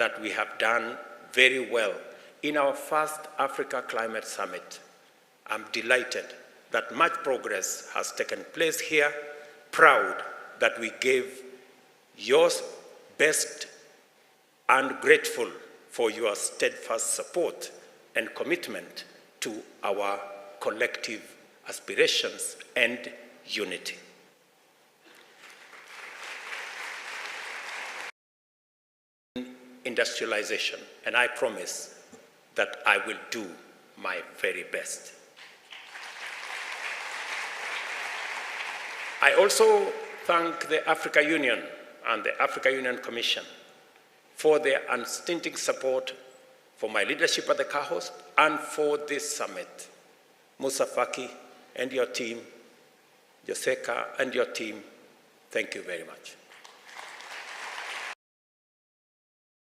that we have done very well in our first Africa Climate Summit. I'm delighted that much progress has taken place here, proud that we gave your best and grateful for your steadfast support and commitment to our collective aspirations and unity. Industrialization, and I promise that I will do my very best. I also thank the Africa Union and the Africa Union Commission for their unstinting support for my leadership at the CAHOS and for this summit. Musa Faki and your team, Joseka and your team, thank you very much.